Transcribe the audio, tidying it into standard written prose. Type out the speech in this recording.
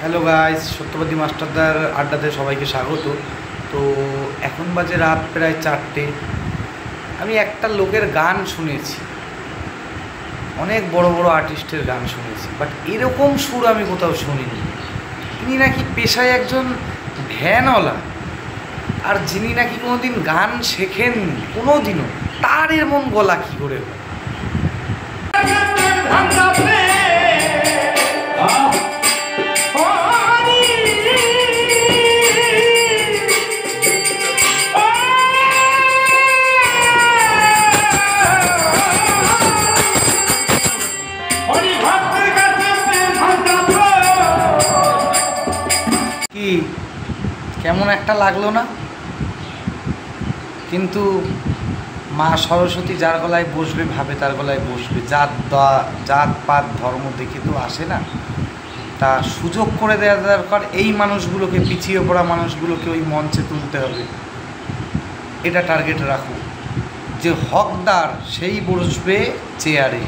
Hello guys, সত্যবাদী মাস্টারদার আড্ডাতে সবাইকে স্বাগত। তো এখন বাজে রাত প্রায় 4টে। আমি একটা লোকের গান শুনেছি, অনেক বড় বড় আর্টিস্টের গান শুনেছি, বাট এরকম সুর আমি কোথাও শুনিনি। তিনি নাকি পেশায় একজন ভ্যানওয়ালা, আর যিনি নাকি কোনোদিন গান শেখেননি কোনো দিনও, তার এমন গলা কী করে হয়? কি কেমন একটা লাগলো না? কিন্তু মা সরস্বতী যার গলায় বসবে ভাবে তার গলায় বসবে। জাত পাত ধর্ম দেখে তো আসে না। তা সুযোগ করে দেওয়া দরকার, এই মানুষগুলোকে, পিছিয়ে পড়া মানুষগুলোকে ওই মঞ্চে তুলতে হবে। এটা টার্গেট রাখো যে হকদার সেই বসবে চেয়ারে।